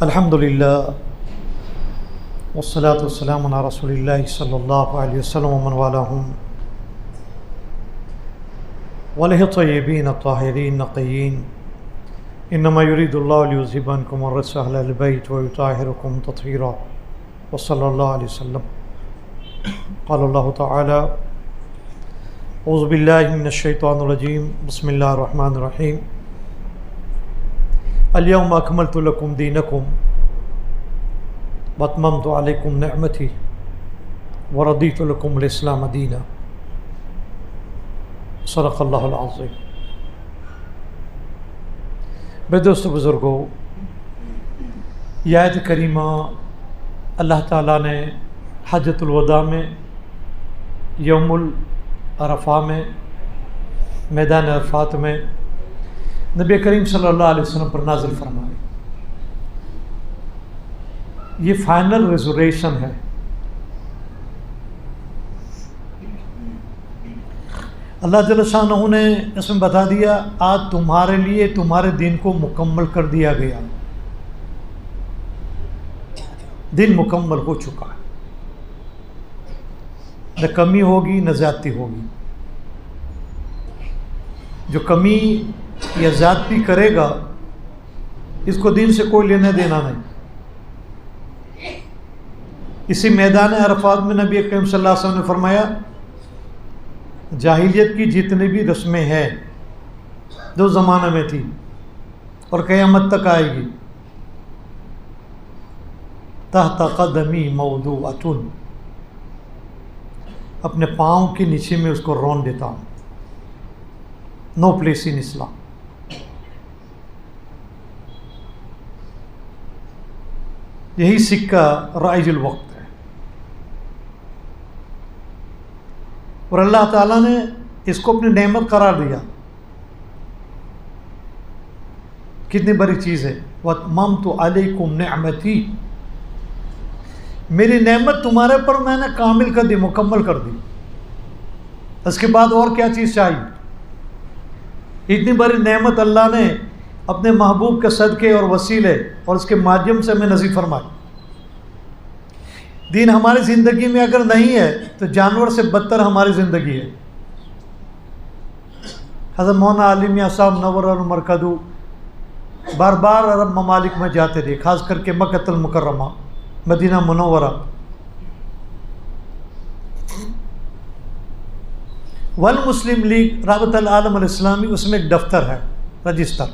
الحمدللہ والصلاة والسلام علی رسول اللہ صلی اللہ علیہ وسلم ومن والاہم وآلہ الطیبین الطاہرین نقیین انما یرید اللہ لیذہب عنکم الرجس اہل البیت ویطہرکم تطہیرا وصلی اللہ علیہ وسلم۔ قال اللہ تعالی اعوذ باللہ من الشیطان الرجیم بسم اللہ الرحمن الرحیم۔ اليوم اکملت لکم دینکم واتممت علیکم نعمتی ورضیت لکم الاسلام دینا۔ صدق اللہ العظیم۔ میرے دوستو بزرگوں، یہ آیت کریمہ اللہ تعالیٰ نے حجۃ الوداع میں یوم العرفہ میں میدان عرفات میں نبی کریم صلی اللہ علیہ وسلم پر نازل فرمائی۔ یہ فائنل ریزوریشن ہے۔ اللہ جل شانہ نے اس میں بتا دیا آج تمہارے لیے تمہارے دین کو مکمل کر دیا گیا، دین مکمل ہو چکا ہے، نہ کمی ہوگی نہ زیادتی ہوگی۔ جو کمی یا زیادتی کرے گا اس کو دین سے کوئی لینا دینا نہیں۔ اسی میدان عرفات میں نبی کریم صلی اللہ علیہ وسلم نے فرمایا جاہلیت کی جتنی بھی رسمیں ہیں جو زمانے میں تھی اور قیامت تک آئے گی، تحت قدمی موضوعۃ، اپنے پاؤں کے نیچے میں اس کو رون دیتا ہوں۔ نو پلیس ان اسلام۔ یہی سکہ رائج الوقت ہے، اور اللہ تعالیٰ نے اس کو اپنی نعمت قرار دیا۔ کتنی بڑی چیز ہے۔ وَأَتْمَمْتُ عَلَيْكُمْ نِعْمَتِي، میری نعمت تمہارے پر میں نے کامل کر دی، مکمل کر دی۔ اس کے بعد اور کیا چیز چاہیے؟ اتنی بڑی نعمت اللہ نے اپنے محبوب کے صدقے اور وسیلے اور اس کے مادھیم سے ہمیں نصیب فرمائی۔ دین ہماری زندگی میں اگر نہیں ہے تو جانور سے بدتر ہماری زندگی ہے۔ حضرت مولانا علی میاں صاحب نور المرکدو بار بار عرب ممالک میں جاتے تھے، خاص کر کے مکۃ المکرمہ، مدینہ منورہ۔ ورلڈ مسلم لیگ رابطۃ العالم الاسلامی، اس میں ایک دفتر ہے، رجسٹر۔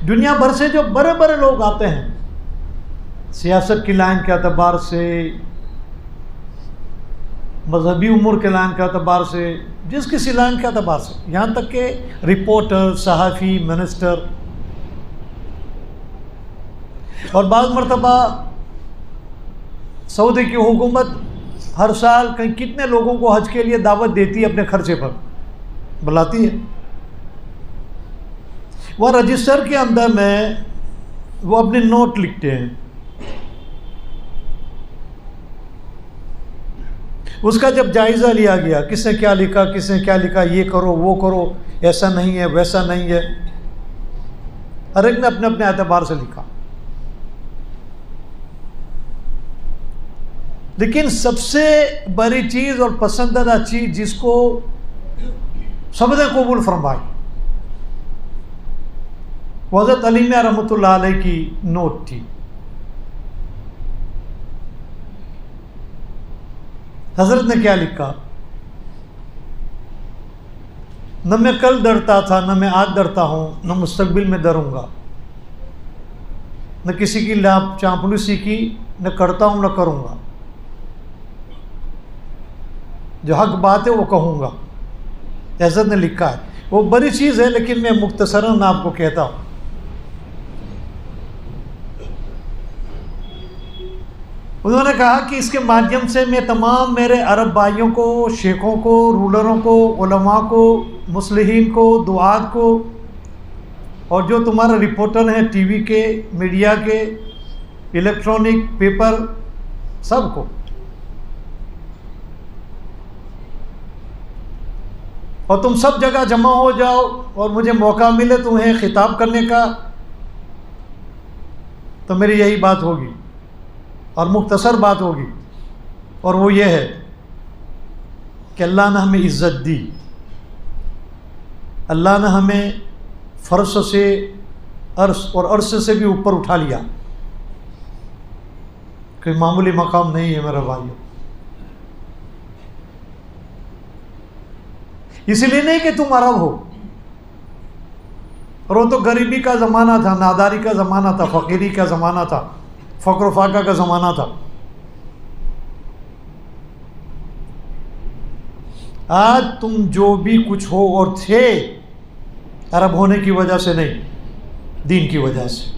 دنیا بھر سے جو بڑے بڑے لوگ آتے ہیں، سیاست کی لائن کے اعتبار سے، مذہبی امور کے لائن کے اعتبار سے، جس کسی لائن کے اعتبار سے، یہاں تک کہ رپورٹر، صحافی، منسٹر، اور بعض مرتبہ سعودی کی حکومت ہر سال کہیں کتنے لوگوں کو حج کے لیے دعوت دیتی ہے، اپنے خرچے پر بلاتی ہے۔ وہ رجسٹر کے اندر میں وہ اپنے نوٹ لکھتے ہیں، اس کا جب جائزہ لیا گیا کس نے کیا لکھا، کس نے کیا لکھا، یہ کرو وہ کرو، ایسا نہیں ہے ویسا نہیں ہے، ہر ایک نے اپنے اپنے اعتبار سے لکھا۔ لیکن سب سے بڑی چیز اور پسندیدہ چیز جس کو سب نے قبول فرمائی، حضرت علی میاں رحمۃ اللہ علیہ کی نوٹ تھی۔ حضرت نے کیا لکھا؟ نہ میں کل ڈرتا تھا، نہ میں آج ڈرتا ہوں، نہ مستقبل میں ڈروں گا، نہ کسی کی چاپلوسی کی نہ کرتا ہوں نہ کروں گا، جو حق بات ہے وہ کہوں گا۔ حضرت نے لکھا ہے، وہ بڑی چیز ہے لیکن میں مختصراً آپ کو کہتا ہوں۔ انہوں نے کہا کہ اس کے مادھیم سے میں تمام میرے عرب بھائیوں کو، شیخوں کو، رولروں کو، علماء کو، مصلحین کو، دعات کو، اور جو تمہارے رپورٹر ہیں ٹی وی کے، میڈیا کے، الیکٹرانک پیپر، سب کو، اور تم سب جگہ جمع ہو جاؤ اور مجھے موقع ملے تمہیں خطاب کرنے کا، تو میری یہی بات ہوگی اور مختصر بات ہوگی، اور وہ یہ ہے کہ اللہ نے ہمیں عزت دی، اللہ نے ہمیں فرش سے عرش اور عرش سے بھی اوپر اٹھا لیا، کوئی معمولی مقام نہیں ہے میرے بھائیو۔ اسی لیے نہیں کہ تم عرب ہو، اور وہ تو غریبی کا زمانہ تھا، ناداری کا زمانہ تھا، فقیری کا زمانہ تھا، فقر و فاقہ کا زمانہ تھا۔ آج تم جو بھی کچھ ہو اور تھے، عرب ہونے کی وجہ سے نہیں، دین کی وجہ سے۔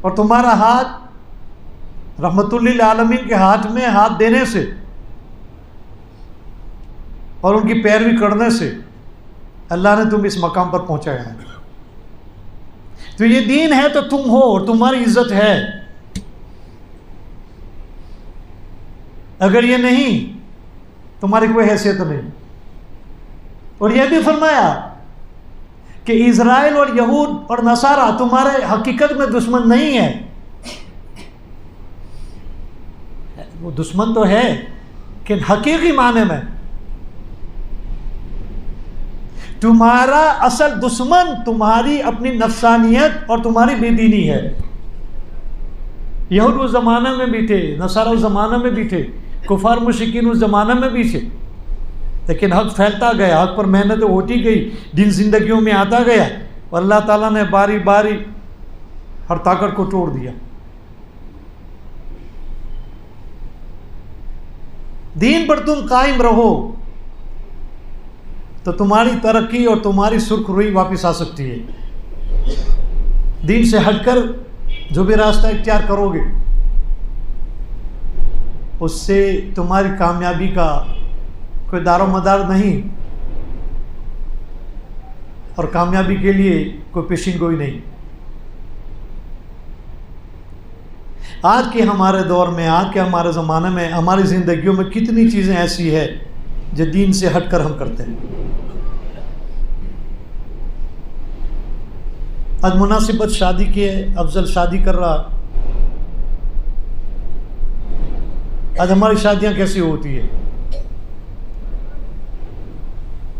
اور تمہارا ہاتھ رحمت للعالمین کے ہاتھ میں ہاتھ دینے سے اور ان کی پیروی کرنے سے اللہ نے تم اس مقام پر پہنچایا ہے۔ تو یہ دین ہے تو تم ہو اور تمہاری عزت ہے۔ اگر یہ نہیں، تمہاری کوئی حیثیت نہیں۔ اور یہ بھی فرمایا کہ اسرائیل اور یہود اور نصارہ تمہارے حقیقت میں دشمن نہیں ہے، وہ دشمن تو ہے کہ حقیقی معنی میں تمہارا اصل دشمن تمہاری اپنی نفسانیت اور تمہاری بے دینی ہے۔ یہود اس زمانے میں بھی تھے، نصارہ اس زمانے میں بھی تھے، کفار مشرکین اس زمانے میں بھی تھے، لیکن حق پھیلتا گیا، حق پر محنت ہوتی گئی، دین زندگیوں میں آتا گیا، اور اللہ تعالیٰ نے باری باری ہر طاقت کو توڑ دیا۔ دین پر تم قائم رہو تو تمہاری ترقی اور تمہاری سرخ روئی واپس آ سکتی ہے۔ دین سے ہٹ کر جو بھی راستہ اختیار کرو گے، اس سے تمہاری کامیابی کا کوئی دار و مدار نہیں، اور کامیابی کے لیے کوئی پیشین گوئی نہیں۔ آج کے ہمارے دور میں، آج کے ہمارے زمانے میں، ہماری زندگیوں میں کتنی چیزیں ایسی ہے جو دین سے ہٹ کر ہم کرتے ہیں۔ آج مناسبت شادی کی ہے، افضل شادی کر رہا۔ آج ہماری شادیاں کیسی ہوتی ہے؟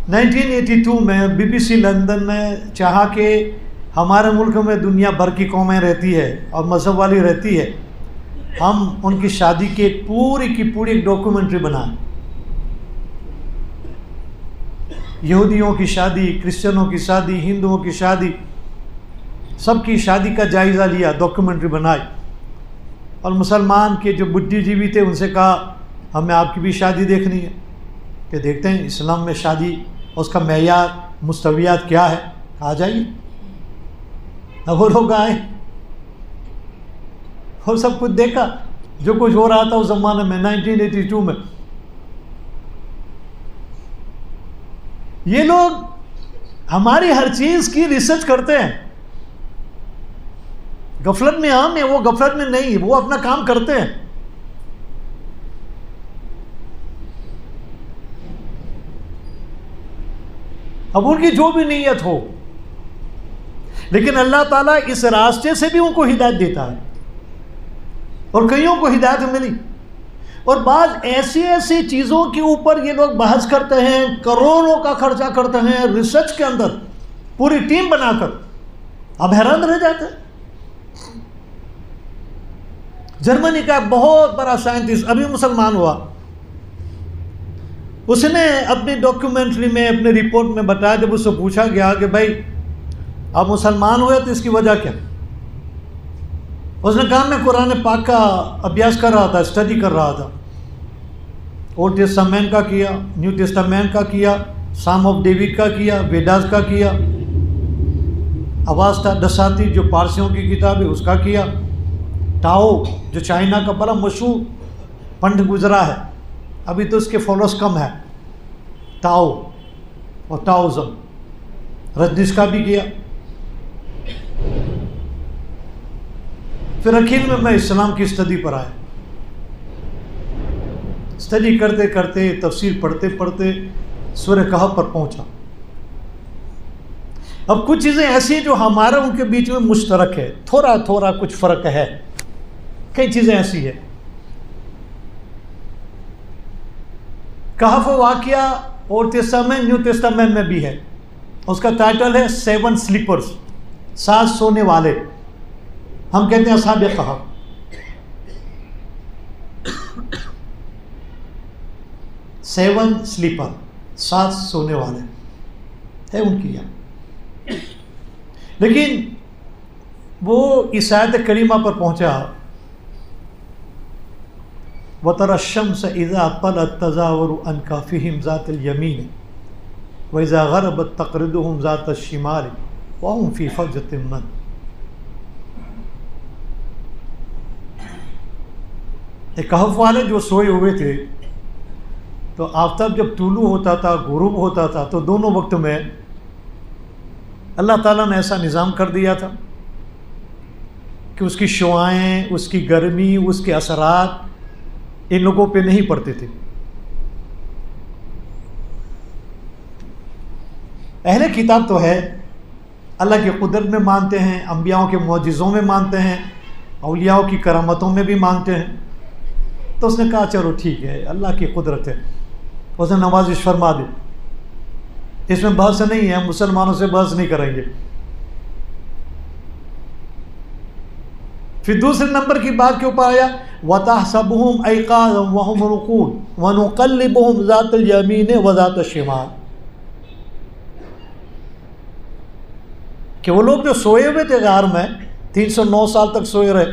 1982 میں بی بی سی لندن نے چاہا کہ ہمارے ملک میں دنیا بھر کی قومیں رہتی ہے اور مذہب والی رہتی ہے، ہم ان کی شادی کی پوری ایک ڈاکومنٹری بنائیں۔ یہودیوں کی شادی، کرسچنوں کی شادی، ہندوؤں کی شادی، سب کی شادی کا جائزہ لیا، ڈاکومنٹری بنائی۔ اور مسلمان کے جو بدھی جیوی تھے ان سے کہا ہمیں آپ کی بھی شادی دیکھنی ہے، کہ دیکھتے ہیں اسلام میں شادی اس کا معیار مستویات کیا ہے، آ جائیے۔ اب وہ لوگ آئے اور سب کچھ دیکھا جو کچھ ہو رہا تھا اس زمانے میں 1982 میں۔ یہ لوگ ہماری ہر چیز کی ریسرچ کرتے ہیں، غفلت میں ہم ہیں، وہ غفلت میں نہیں، وہ اپنا کام کرتے ہیں۔ اب ان کی جو بھی نیت ہو، لیکن اللہ تعالیٰ اس راستے سے بھی ان کو ہدایت دیتا ہے، اور کئیوں کو ہدایت ملی۔ اور بعض ایسی چیزوں کے اوپر یہ لوگ بحث کرتے ہیں، کروڑوں کا خرچہ کرتے ہیں ریسرچ کے اندر، پوری ٹیم بنا کر، اب حیران رہ جاتے ہیں۔ جرمنی کا بہت بڑا سائنٹسٹ ابھی مسلمان ہوا، اس نے اپنی ڈاکیومنٹری میں، اپنے رپورٹ میں بتایا، جب اس سے پوچھا گیا کہ بھائی آپ مسلمان ہوئے تو اس کی وجہ کیا، اس نے کہا میں قرآن پاک کا ابیاس کر رہا تھا، اسٹڈی کر رہا تھا، اولڈ ٹیسٹامنٹ کا کیا، نیو ٹیسٹامنٹ کا کیا، سام آف ڈیوڈ کا کیا، ویداس کا کیا، اواستا دساتی جو پارسیوں کی کتاب ہے اس کا کیا، ٹاؤ جو چائنا کا بڑا مشہور پنڈ گزرا ہے، ابھی تو اس کے فالوز کم ہے، ٹاؤ اور ٹاؤزم، رجنیش کا بھی کیا۔ پھر اخیر میں اسلام کی اسٹڈی پر آیا، اسٹڈی کرتے کرتے، تفسیر پڑھتے پڑھتے سورہ کہف پر پہنچا۔ اب کچھ چیزیں ایسی ہیں جو ہمارا ان کے بیچ میں مشترک ہے، تھوڑا تھوڑا کچھ فرق ہے، کئی چیزیں ایسی ہیں۔ کہف واقعہ اولڈ ٹیسٹامنٹ نیو ٹیسٹامنٹ میں بھی ہے، اس کا ٹائٹل ہے 7 سلیپرز، 7 سونے والے، ہم کہتے ہیں اصحاب کہف۔ سیون سلیپر، 7 سونے والے ہے ان کی یہاں۔ لیکن وہ اس آیت کریمہ پر پہنچا، وَتَرَى الشَّمْسَ إِذَا طَلَعَتْ تَزَاوَرُ عَنْ كَهْفِهِمْ ذَاتَ الْيَمِينِ وَإِذَا غَرَبَتْ تَقْرِضُهُمْ ذَاتَ الشِّمَالِ وَهُمْ فِي فَجْوَةٍ مِّنْهُ۔ ایک کہف والے جو سوئے ہوئے تھے، تو آفتاب جب طلوع ہوتا تھا، غروب ہوتا تھا، تو دونوں وقت میں اللہ تعالیٰ نے ایسا نظام کر دیا تھا کہ اس کی شعاعیں، اس کی گرمی، اس کے اثرات ان لوگوں پہ نہیں پڑتے تھے۔ اہل کتاب تو ہے، اللہ کی قدرت میں مانتے ہیں، انبیاءوں کے معجزوں میں مانتے ہیں، اولیاء کی کرامتوں میں بھی مانتے ہیں۔ تو اس نے کہا چلو ٹھیک ہے، اللہ کی قدرت ہے، اس نے نوازش فرما دی، اس میں بحث نہیں ہے، ہم مسلمانوں سے بحث نہیں کریں گے۔ پھر دوسرے نمبر کی بات کے اوپر آیا وَتَحْسَبُهُمْ أَيْقَاظًا وَهُمْ رُقُودٌ وَنُقَلِّبُهُمْ ذَاتَ الْيَمِينِ وَذَاتَ الشِّمَالِ، کہ وہ لوگ جو سوئے ہوئے تھے غار میں 309 سال تک سوئے رہے،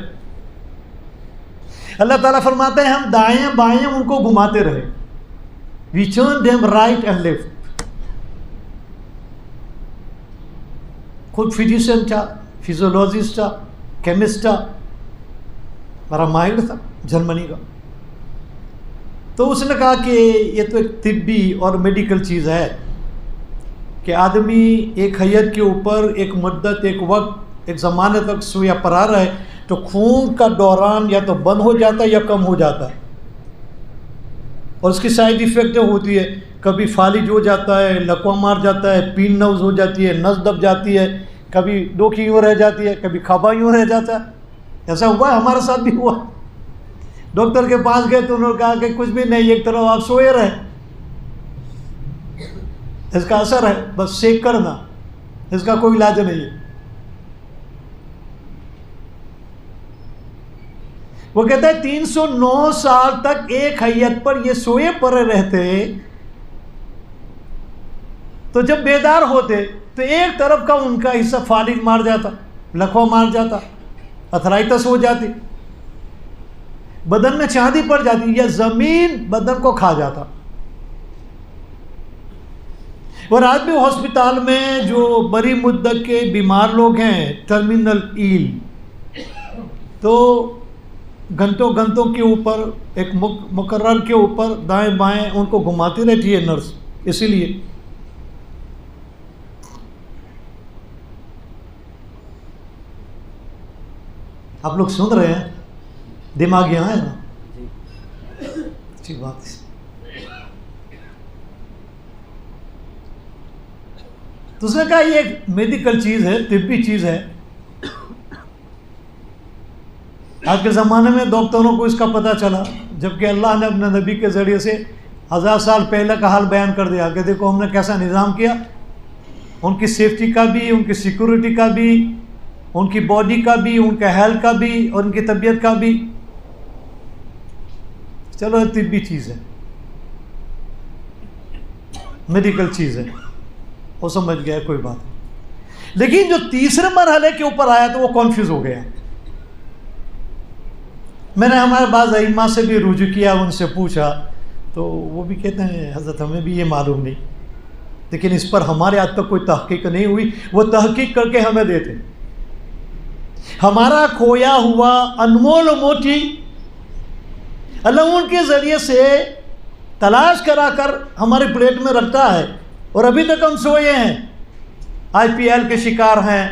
اللہ تعالیٰ فرماتے ہیں ہم دائیں بائیں ان کو گھماتے رہے، we turned them right and left۔ خود فزیشین تھا، فزیولوجسٹ تھا، کیمسٹ تھا، بڑا ماہر تھا جرمنی کا۔ تو اس نے کہا کہ یہ تو ایک طبی اور میڈیکل چیز ہے کہ آدمی ایک حیت کے اوپر ایک مدت، ایک وقت، ایک زمانے تک سویا پڑا رہے تو خون کا دوران یا تو بند ہو جاتا ہے یا کم ہو جاتا ہے، اور اس کی سائیڈ ایفیکٹ ہوتی ہے، کبھی فالج ہو جاتا ہے، لکوہ مار جاتا ہے، پین نوز ہو جاتی ہے، نس دب جاتی ہے، کبھی ڈوکی یوں رہ جاتی ہے، کبھی کھابا یوں رہ جاتا ہے۔ ایسا ہوا ہے، ہمارے ساتھ بھی ہوا۔ ڈاکٹر کے پاس گئے تو انہوں نے کہا کہ کچھ بھی نہیں، ایک طرف آپ سوئے رہے، اس کا اثر ہے، بس سیک کرنا، اس کا کوئی علاج نہیں ہے۔ وہ کہتا ہے 309 سال تک ایک حیت پر یہ سوئے پڑے رہتے، تو جب بیدار ہوتے تو ایک طرف کا ان کا حصہ فالج مار جاتا، لکوہ مار جاتا، ارتھرائٹس ہو جاتی، بدن میں چاندی پڑ جاتی، یا زمین بدن کو کھا جاتا۔ اور آج بھی ہسپتال میں جو بڑی مدت کے بیمار لوگ ہیں، ٹرمینل ایل، تو گھنٹوں گھنٹوں کے اوپر ایک مقرر کے اوپر دائیں بائیں ان کو گھماتی رہتی ہے نرس، اسی لیے۔ آپ لوگ سن رہے ہیں، دماغ یہاں ہے نا، اچھی بات ہے۔ تو اس نے کہا یہ ایک میڈیکل چیز ہے، طبی چیز ہے۔ آج کے زمانے میں ڈاکٹروں کو اس کا پتہ چلا، جبکہ اللہ نے اپنے نبی کے ذریعے سے 1000 سال پہلے کا حال بیان کر دیا کہ دیکھو ہم نے کیسا نظام کیا، ان کی سیفٹی کا بھی، ان کی سیکورٹی کا بھی، ان کی باڈی کا بھی، ان کا ہیلتھ کا بھی، اور ان کی طبیعت کا بھی۔ چلو یہ طبی چیز ہے، میڈیکل چیز ہے، وہ سمجھ گیا، کوئی بات نہیں۔ لیکن جو تیسرے مرحلے کے اوپر آیا تو وہ کنفیوز ہو گیا۔ میں نے ہمارے بعض ائمہ سے بھی رجوع کیا، ان سے پوچھا، تو وہ بھی کہتے ہیں حضرت ہمیں بھی یہ معلوم نہیں، لیکن اس پر ہمارے آج تک کوئی تحقیق نہیں ہوئی، وہ تحقیق کر کے ہمیں دیتے۔ ہمارا کھویا ہوا انمول موتی اللہ ان کے ذریعے سے تلاش کرا کر ہمارے پلیٹ میں رکھتا ہے، اور ابھی تک ہم سوئے ہیں، IPL کے شکار ہیں،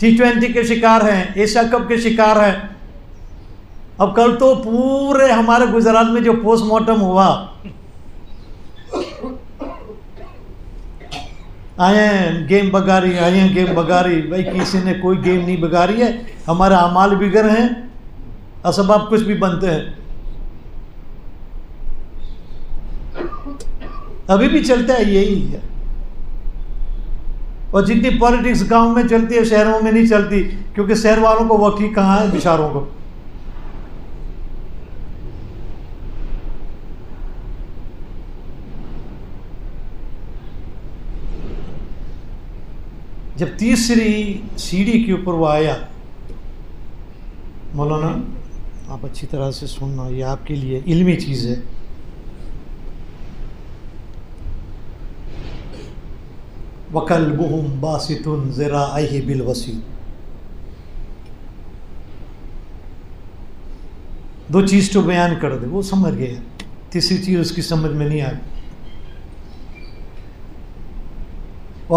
T20 کے شکار ہیں، ایشیا کپ کے شکار ہیں۔ اب کل تو پورے ہمارے گجرات میں جو پوسٹ مارٹم ہوا، آئے ہیں گیم بگاری، آئے ہیں گیم بگاری. بھائی کسی نے کوئی گیم نہیں بگاری ہے، ہمارے اعمال بگڑ ہیں، اسباب کچھ بھی بنتے ہیں. ابھی بھی چلتا ہے یہی ہے. اور جتنی پالیٹکس گاؤں میں چلتی ہے شہروں میں نہیں چلتی، کیونکہ شہر والوں کو وقت ہی کہاں ہے بیچاروں کو. جب تیسری سیڑھی کے اوپر وہ آیا، مولانا آپ اچھی طرح سے سننا، یہ آپ کے لیے علمی چیز ہے. وَكَلْبُهُمْ بَاسِطٌ ذِرَاعَيْهِ بِالْوَصِيدِ. دو چیز تو بیان کر دے، وہ سمجھ گیا. تیسری چیز اس کی سمجھ میں نہیں آئی.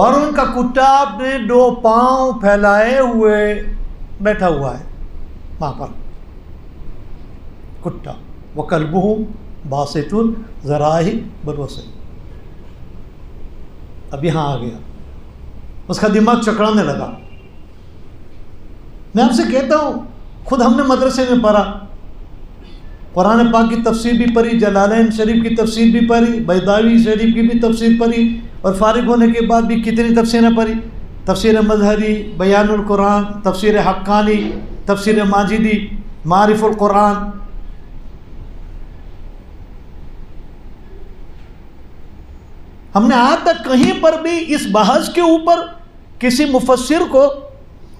اور ان کا کتا اپنے 2 پاؤں پھیلائے ہوئے بیٹھا ہوا ہے وہاں پر کتا. وَكَلْبُهُمْ بَاسِطٌ ذِرَاعَيْهِ بِالْوَصِيدِ. اب یہاں آ گیا، اس کا دماغ چکرانے لگا. میں آپ سے کہتا ہوں، خود ہم نے مدرسے میں پڑھا، قرآن پاک کی تفسیر بھی پڑھی، جلالین شریف کی تفسیر بھی پڑھی، بیضاوی شریف کی بھی تفسیر پڑھی، اور فارغ ہونے کے بعد بھی کتنی تفسیریں پڑھی. تفسیر مظہری، بیان القرآن، تفسیر حقانی، تفسیر ماجدی، معارف القرآن. ہم نے آج تک کہیں پر بھی اس بحث کے اوپر کسی مفسر کو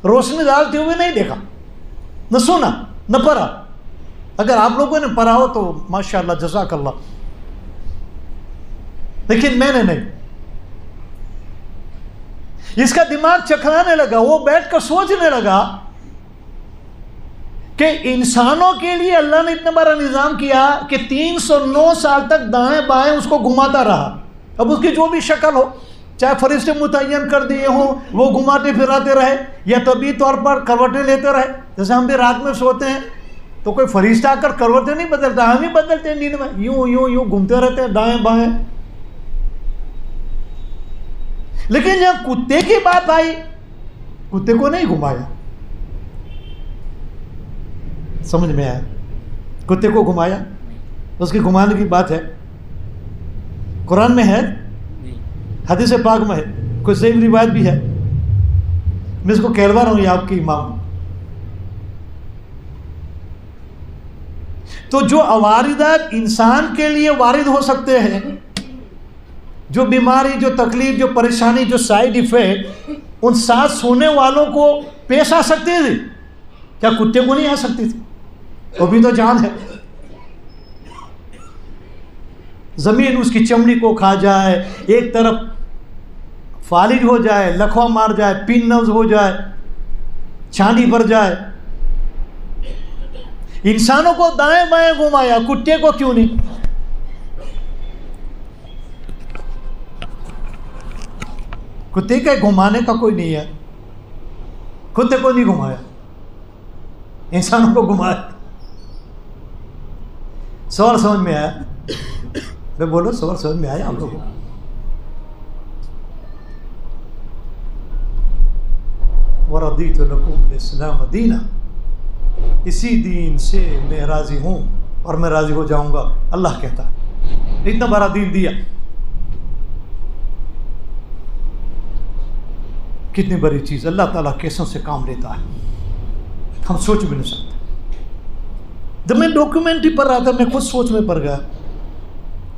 روشنی ڈالتے ہوئے نہیں دیکھا، نہ سنا، نہ پڑھا. اگر آپ لوگوں نے پڑھا ہو تو ماشاءاللہ جزاک اللہ، لیکن میں نے نہیں. اس کا دماغ چکرانے لگا، وہ بیٹھ کر سوچنے لگا کہ انسانوں کے لیے اللہ نے اتنا بڑا نظام کیا کہ 309 سال تک دائیں بائیں اس کو گھماتا رہا. اب اس کی جو بھی شکل ہو، چاہے فرشتے متعین کر دیے ہوں، وہ گھماتے پھراتے رہے، یا طبعی طور پر کروٹیں لیتے رہے. جیسے ہم بھی رات میں سوتے ہیں تو کوئی فرشتہ آ کر کروٹیں نہیں بدلتا، ہم ہی بدلتے ہیں نیند میں، یوں یوں یوں گھومتے رہتے ہیں دائیں بائیں. لیکن جب کتے کی بات آئی، کتے کو نہیں گھمایا. سمجھ میں آیا؟ کتے کو گھمایا؟ اس کی گھمانے کی بات ہے قرآن میں ہے، حدیث پاک میں ہے، کوئی صحیح روایت بھی ہے. میں اس کو کہلوا رہا ہوں، یہ آپ کے امام. تو جو عوارضات انسان کے لیے وارد ہو سکتے ہیں، جو بیماری، جو تکلیف، جو پریشانی، جو سائیڈ ایفیکٹ ان ساتھ سونے والوں کو پیش آ سکتے تھے، کیا کتے کو نہیں آ سکتی تھی؟ وہ بھی تو جان ہے. زمین اس کی چمڑی کو کھا جائے، ایک طرف فالج ہو جائے، لکھوا مار جائے، پن نوز ہو جائے، چھانی بھر جائے. انسانوں کو دائیں بائیں گھمایا، کتے کو کیوں نہیں؟ کتے کے گھمانے کا کوئی نہیں ہے، کتے کو نہیں گھمایا، انسانوں کو گھمایا. سوال سمجھ میں آیا؟ میں بولو، سوال سمجھ میں آیا آپ لوگوں کو؟ وَرَضِيتُ لَكُمُ الْإِسْلَامَ دِينًا، اسی دین سے میں راضی ہوں اور میں راضی ہو جاؤں گا، اللہ کہتا ہے. اتنا بڑا دین دیا، کتنی بڑی چیز. اللہ تعالیٰ کیسوں سے کام لیتا ہے، ہم سوچ بھی نہیں سکتے. جب میں ڈاکیومنٹری پڑھ رہا تھا میں خود سوچ میں پڑ گیا،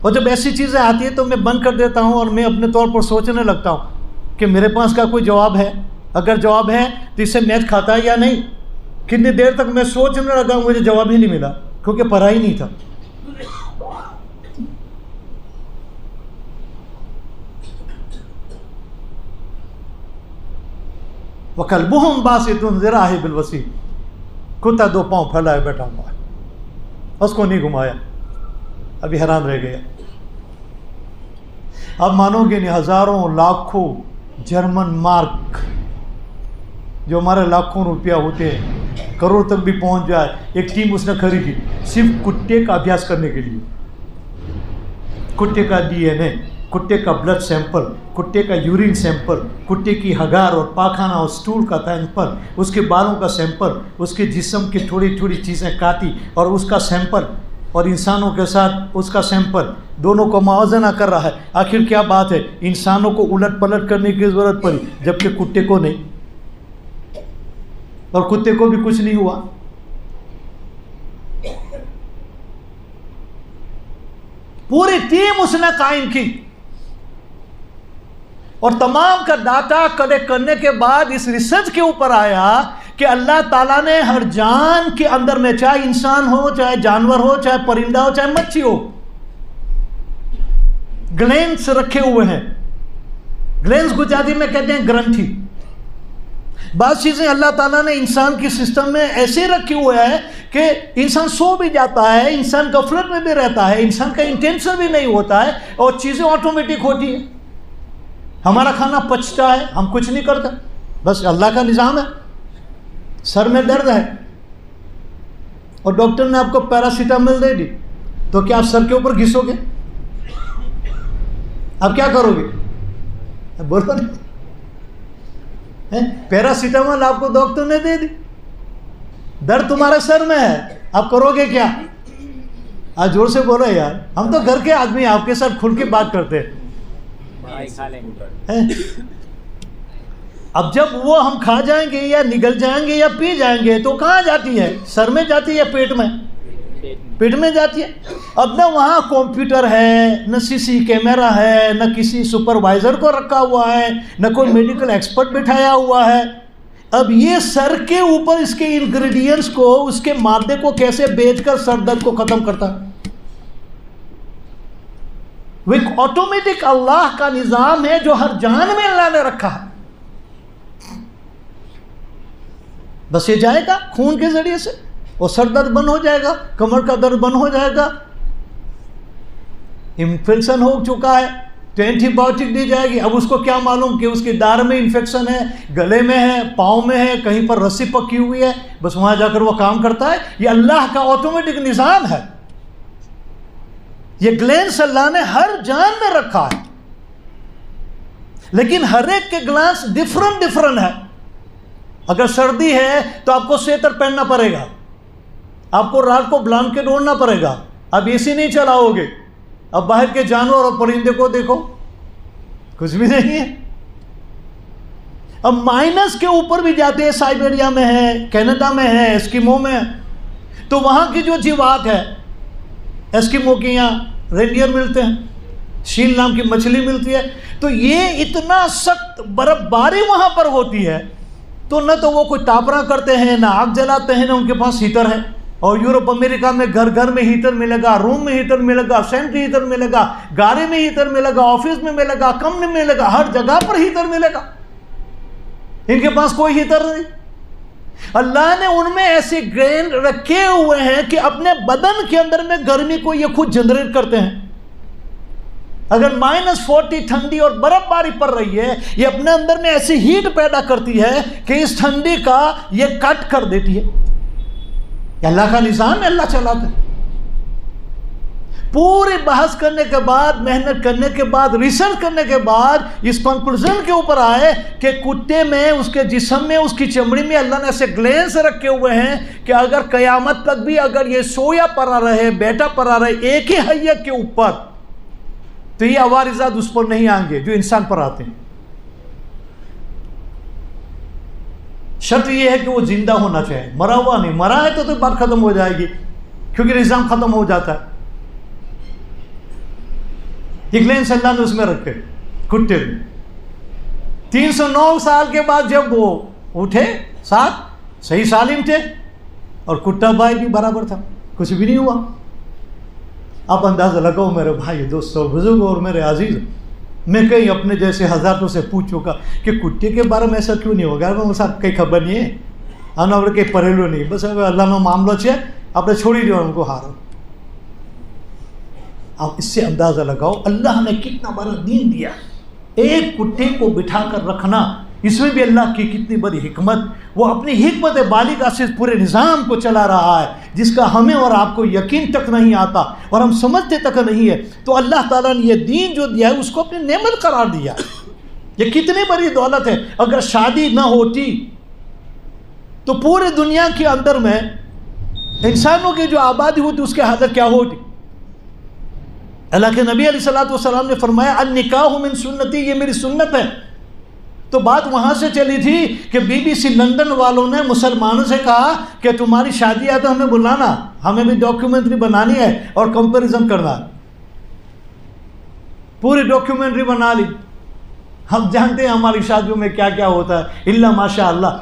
اور جب ایسی چیزیں آتی ہیں تو میں بند کر دیتا ہوں اور میں اپنے طور پر سوچنے لگتا ہوں کہ میرے پاس کا کوئی جواب ہے. اگر جواب ہے تو اس سے میچ کھاتا ہے یا نہیں. کتنی دیر تک میں سوچنے لگا، مجھے جواب ہی نہیں ملا کیونکہ پڑھا ہی نہیں تھا. وَكَلْبُهُمْ بَاسِطٌ ذِرَاعَيْهِ بِالْوَصِيدِ. کتا 2 پاؤں پھیلائے بیٹھا ہوا ہے، اس کو نہیں گھمایا. ابھی حیران رہ گیا. اب مانو گے نہیں، ہزاروں لاکھوں جرمن مارک جو ہمارے لاکھوں روپیہ ہوتے ہیں، کروڑ تک بھی پہنچ جائے، ایک ٹیم اس نے خریدی صرف کتے کا ابھیاس کرنے کے لیے. کتے کا DNA، کتے کا بلڈ سیمپل، کتے کا یورین سیمپل، کتے کی ہگار اور پاخانہ اور سٹول کا سیمپل، اس کے بالوں کا سیمپل، اس کے جسم کی تھوڑی تھوڑی چیزیں کاٹی اور اس کا سیمپل، اور انسانوں کے ساتھ اس کا سیمپل، دونوں کو موازنہ کر رہا ہے. آخر کیا بات ہے؟ انسانوں کو الٹ پلٹ کرنے کی ضرورت پڑی جبکہ کتے کو نہیں، اور کتے کو بھی کچھ نہیں ہوا. پوری ٹیم اس نے قائم کی اور تمام کا ڈاٹا کلیکٹ کرنے کے بعد اس ریسرچ کے اوپر آیا کہ اللہ تعالیٰ نے ہر جان کے اندر میں، چاہے انسان ہو، چاہے جانور ہو، چاہے پرندہ ہو، چاہے مچھی ہو، گلینس رکھے ہوئے ہیں. گلینس گجراتی میں کہتے ہیں گرنتھی. بعض چیزیں اللہ تعالیٰ نے انسان کی سسٹم میں ایسے رکھے ہوئے ہیں کہ انسان سو بھی جاتا ہے، انسان غفلت میں بھی رہتا ہے، انسان کا انٹینشن بھی نہیں ہوتا ہے اور چیزیں آٹومیٹک ہوتی ہیں. ہمارا کھانا پچتا ہے، ہم کچھ نہیں کرتے، بس اللہ کا نظام ہے. سر میں درد ہے اور ڈاکٹر نے آپ کو پیراسیٹامول دے دی، تو کیا آپ سر کے اوپر گھسو گے؟ آپ کیا کرو گے؟ بولو نہیں. پیراسیٹامول آپ کو ڈاکٹر نے دے دی، درد تمہارے سر میں ہے، آپ کرو گے کیا؟ آج زور سے بولو یار، ہم تو گھر کے آدمی آپ کے ساتھ کھل کے بات کرتے ہیں. اب جب وہ ہم کھا جائیں گے یا نگل جائیں گے یا پی جائیں گے تو کہاں جاتی ہے؟ سر میں جاتی ہے، پیٹ میں؟ پیٹ میں جاتی ہے. اب نہ وہاں کمپیوٹر ہے، نہ سی سی کیمرہ ہے، نہ کسی سپروائزر کو رکھا ہوا ہے، نہ کوئی میڈیکل ایکسپرٹ بٹھایا ہوا ہے. اب یہ سر کے اوپر اس کے انگریڈینٹس کو، اس کے مادے کو کیسے بیچ کر سر درد کو ختم کرتا ہے؟ وہ ایک آٹومیٹک اللہ کا نظام ہے جو ہر جان میں اللہ نے رکھا ہے. بس یہ جائے گا خون کے ذریعے سے اور سر درد بند ہو جائے گا، کمر کا درد بند ہو جائے گا. انفیکشن ہو چکا ہے تو اینٹی بایوٹک دی جائے گی. اب اس کو کیا معلوم کہ اس کی دار میں انفیکشن ہے، گلے میں ہے، پاؤں میں ہے، کہیں پر رسی پکی ہوئی ہے، بس وہاں جا کر وہ کام کرتا ہے. یہ اللہ کا آٹومیٹک نظام ہے. یہ گلینس اللہ نے ہر جان میں رکھا ہے، لیکن ہر ایک کے گلانس ڈفرنٹ ہے. اگر سردی ہے تو آپ کو سویٹر پہننا پڑے گا، آپ کو رات کو بلانکٹ اوڑھنا پڑے گا، اب اے سی نہیں چلاؤ گے. اب باہر کے جانور اور پرندے کو دیکھو، کچھ بھی نہیں ہے. اب مائنس کے اوپر بھی جاتے ہیں، سائبیریا میں ہے، کینیڈا میں ہے، اسکیمو میں، تو وہاں کی جو جیوات ہے، اسکیمو کے یہاں رینڈیئر ملتے ہیں، شیل نام کی مچھلی ملتی ہے. تو یہ اتنا سخت برف باری وہاں پر ہوتی ہے تو نہ تو وہ کوئی تاپرا کرتے ہیں، نہ آگ جلاتے ہیں، نہ ان کے پاس ہیٹر ہے. اور یورپ امریکہ میں گھر گھر میں ہیٹر ملے گا، روم میں ہیٹر ملے گا، سینٹری ہیٹر ملے گا، گاڑی میں ہیٹر ملے گا، آفس میں ملے گا، کمپنی میں ملے گا، ہر جگہ پر ہیٹر ملے گا. ان کے پاس کوئی ہیٹر نہیں. اللہ نے ان میں ایسے گرین رکھے ہوئے ہیں کہ اپنے بدن کے اندر میں گرمی کو یہ خود جنریٹ کرتے ہیں. اگر -40 ٹھنڈی اور برف باری پڑ رہی ہے، یہ اپنے اندر میں ایسی ہیٹ پیدا کرتی ہے کہ اس ٹھنڈی کا یہ کٹ کر دیتی ہے. یہ اللہ کا نظام ہے، اللہ چلاتا ہے. پورے بحث کرنے کے بعد، محنت کرنے کے بعد، ریسرچ کرنے کے بعد اس کنکلوژن کے اوپر آئے کہ کتے میں، اس کے جسم میں، اس کی چمڑی میں اللہ نے ایسے گلینس رکھے ہوئے ہیں کہ اگر قیامت تک بھی اگر یہ سویا پڑا رہے، بیٹا پڑا رہے ایک ہی حیت کے اوپر، تو یہ عوارضات اس پر نہیں آئیں گے جو انسان پر آتے ہیں. شرط یہ ہے کہ وہ زندہ ہونا چاہیے، مرا ہوا نہیں. مرا ہے تو بات ختم ہو جائے گی کیونکہ نظام ختم ہو جاتا ہے. یہ گلینس اللہ نے اس میں رکھے کتے میں. 309 سال کے بعد جب وہ اٹھے، ساتھ صحیح سالم تھے اور کتا بھائی بھی برابر تھا، کچھ بھی نہیں ہوا. آپ اندازہ لگاؤ میرے بھائی، دوستو، بزرگ اور میرے عزیز، میں کہیں اپنے جیسے حضراتوں سے پوچھوں گا کہ کتے کے بارے میں ایسا کیوں نہیں ہوگا. میں صاحب کئی خبر نہیں ہے، ہم کئی پڑھےلو نہیں، بس اللہ میں معاملہ ہے، آپ نے چھوڑی دیا ان کو ہارو. آپ اس سے اندازہ لگاؤ اللہ نے کتنا بڑا دین دیا. ایک کتے کو بٹھا کر رکھنا، اس میں بھی اللہ کی کتنی بڑی حکمت. وہ اپنی حکمت بالغہ سے پورے نظام کو چلا رہا ہے جس کا ہمیں اور آپ کو یقین تک نہیں آتا اور ہم سمجھتے تک نہیں ہے. تو اللہ تعالیٰ نے یہ دین جو دیا ہے اس کو اپنی نعمت قرار دیا. یہ کتنی بڑی دولت ہے. اگر شادی نہ ہوتی تو پورے دنیا کے اندر میں انسانوں کی جو آبادی ہوتی اس کی حالت کیا ہوتی. اللہ کے نبی علیہ الصلوۃ والسلام نے فرمایا النکاح من سنتی، یہ میری سنت ہے. تو بات وہاں سے چلی تھی کہ بی بی سی لندن والوں نے مسلمانوں سے کہا کہ تمہاری شادی ہے تو ہمیں بلانا، ہمیں بھی ڈاکیومنٹری بنانی ہے اور کمپیریزن کرنا. پوری ڈاکیومنٹری بنا لی. ہم جانتے ہیں ہماری شادیوں میں کیا کیا ہوتا ہے، الا ماشاء اللہ.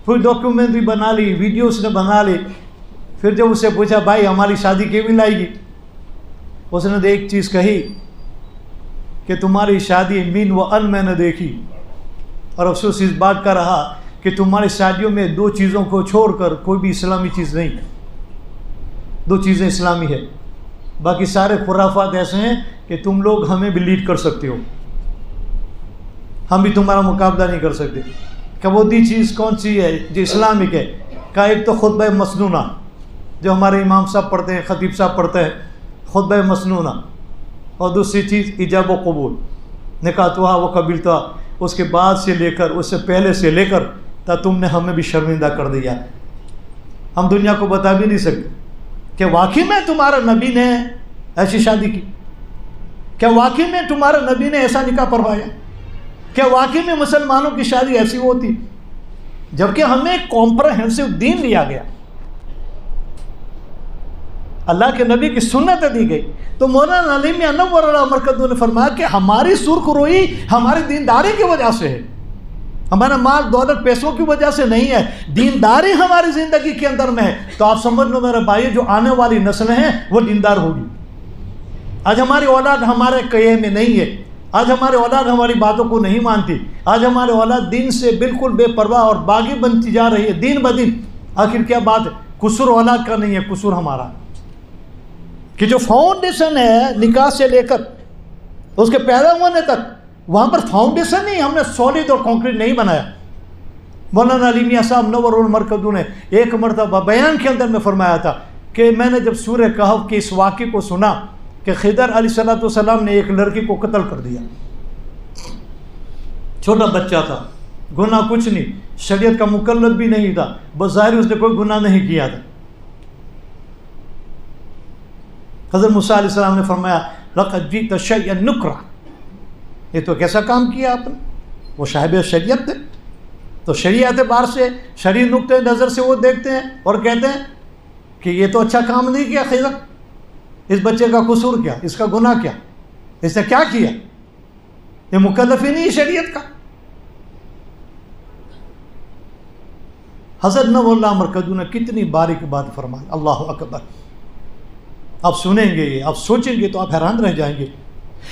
پوری ڈاکیومنٹری بنا لی، ویڈیوز نے بنا لی. پھر جب اس سے پوچھا بھائی ہماری شادی کیوں لائے گی، اس نے ایک چیز کہی کہ تمہاری شادی مین و ان میں نے دیکھی، اور افسوس اس بات کا رہا کہ تمہاری شادیوں میں 2 چیزوں کو چھوڑ کر کوئی بھی اسلامی چیز نہیں. 2 چیزیں اسلامی ہے، باقی سارے خرافات ایسے ہیں کہ تم لوگ ہمیں بھی لیڈ کر سکتے ہو، ہم بھی تمہارا مقابلہ نہیں کر سکتے. کہ وہ دی چیز کون سی ہے جو اسلامک ہے؟ کہ ایک تو خطبہ مسنونہ جو ہمارے امام صاحب پڑھتے ہیں، خطیب صاحب پڑھتے ہیں، خطبہ مسنونہ. اور دوسری چیز ایجاب و قبول، نکاح توہا و قبیلتا، اس کے بعد سے لے کر اس سے پہلے سے لے کر تا تم نے ہمیں بھی شرمندہ کر دیا. ہم دنیا کو بتا بھی نہیں سکتے کہ واقعی میں تمہارا نبی نے ایسی شادی کی، کیا واقعی میں تمہارا نبی نے ایسا نکاح پڑھوایا، کیا واقعی میں مسلمانوں کی شادی ایسی ہوتی. جبکہ ہمیں کمپریہنسو دین دیا گیا، اللہ کے نبی کی سنت دی گئی. تو مولانا علی میاں نور اللہ مرکز نے فرمایا کہ ہماری سرخ روئی ہماری دینداری کی وجہ سے ہے، ہمارا مال دولت پیسوں کی وجہ سے نہیں ہے، دینداری ہماری زندگی کے اندر میں ہے. تو آپ سمجھ لو میرے بھائی، جو آنے والی نسلیں ہیں وہ دیندار ہوگی. آج ہماری اولاد ہمارے کہے میں نہیں ہے، آج ہماری اولاد ہماری باتوں کو نہیں مانتی، آج ہماری اولاد دین سے بالکل بے پرواہ اور باغی بنتی جا رہی ہے دن بدن. آخر کیا بات ہے؟ قصور اولاد کا نہیں ہے، قصور ہمارا کہ جو فاؤنڈیشن ہے نکاح سے لے کر اس کے پیدا ہونے تک، وہاں پر فاؤنڈیشن نہیں، ہم نے سالڈ اور کانکریٹ نہیں بنایا. مولانا علی میاں صاحب نور المرکز نے ایک مرتبہ بیان کے اندر میں فرمایا تھا کہ میں نے جب سورہ کہف کے اس واقعے کو سنا کہ خضر علیہ السلام نے ایک لڑکی کو قتل کر دیا، چھوٹا بچہ تھا، گناہ کچھ نہیں، شریعت کا مکلف بھی نہیں تھا، بظاہر اس نے کوئی گناہ نہیں کیا تھا. حضرت موسیٰ علیہ السلام نے فرمایا لقد جئت شیئا نکرا، یہ تو کیسا کام کیا آپ نے. وہ صاحب شریعت تھے، تو شریعت بار سے شرعی نقطۂ نظر سے وہ دیکھتے ہیں اور کہتے ہیں کہ یہ تو اچھا کام نہیں کیا خضر، اس بچے کا قصور کیا، اس کا گناہ کیا، اس نے کیا کیا، یہ مکلف ہی نہیں ہے شریعت کا. حضرت نور اللہ مرکز نے کتنی باریک بات فرمائی، اللہ اکبر. آپ سنیں گے، آپ سوچیں گے تو آپ حیران رہ جائیں گے.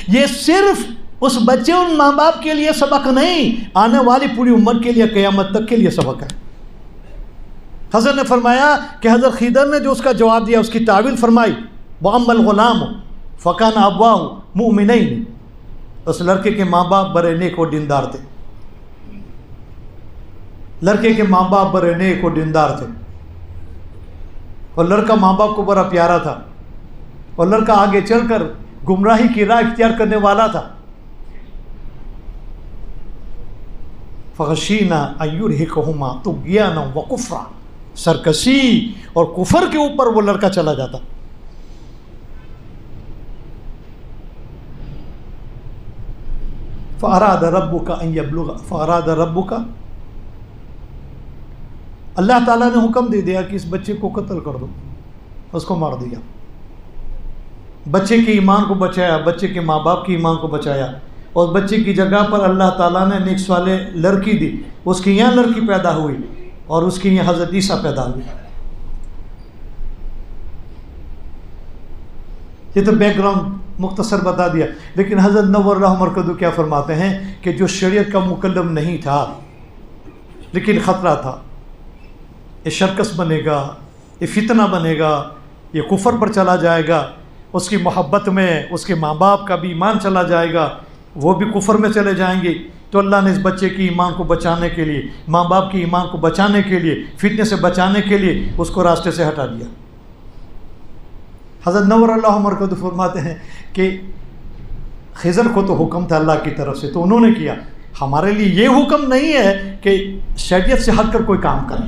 یہ صرف اس بچے اور ماں باپ کے لیے سبق نہیں، آنے والی پوری امت کے لیے، قیامت تک کے لیے سبق ہے. حضرت نے فرمایا کہ حضرت خضر نے جو اس کا جواب دیا، اس کی تعویل فرمائی، وَأَمَّا الْغُلَامُ فَكَانَ أَبْوَاهُ مُؤْمِنَيْنِ. اس لڑکے کے ماں باپ بڑے نیک اور دیندار تھے، لڑکے کے ماں باپ بڑے نیک اور دیندار تھے، اور لڑکا ماں باپ کو بڑا پیارا تھا، اور لڑکا آگے چل کر گمراہی کی راہ اختیار کرنے والا تھا. فَخَشِينَا أَن يُرْهِقَهُمَا طُغْيَانًا وَكُفْرًا. سرکشی اور کفر کے اوپر وہ لڑکا چلا جاتا. فَأَرَادَ رَبُّكَ أَن يَبْلُغَ فَأَرَادَ رَبُّكَ. اللہ تعالیٰ نے حکم دے دیا کہ اس بچے کو قتل کر دو، اس کو مار دیا. بچے کے ایمان کو بچایا، بچے کے ماں باپ کے ایمان کو بچایا، اور بچے کی جگہ پر اللہ تعالیٰ نے نیک صالح لڑکی دی. اس کی یہاں لڑکی پیدا ہوئی اور اس کی یہاں حضرت عیسیٰ پیدا ہوئی. یہ تو بیک گراؤنڈ مختصر بتا دیا. لیکن حضرت نور اللہ مرکز کیا فرماتے ہیں کہ جو شریعت کا مکلف نہیں تھا لیکن خطرہ تھا، یہ شرکس بنے گا، یہ فتنہ بنے گا، یہ کفر پر چلا جائے گا، اس کی محبت میں اس کے ماں باپ کا بھی ایمان چلا جائے گا، وہ بھی کفر میں چلے جائیں گے. تو اللہ نے اس بچے کی ایمان کو بچانے کے لیے، ماں باپ کی ایمان کو بچانے کے لیے، فتنے سے بچانے کے لیے اس کو راستے سے ہٹا دیا. حضرت نور اللہ مرکز فرماتے ہیں کہ خضر کو تو حکم تھا اللہ کی طرف سے تو انہوں نے کیا. ہمارے لیے یہ حکم نہیں ہے کہ شریعت سے ہٹ کر کوئی کام کریں.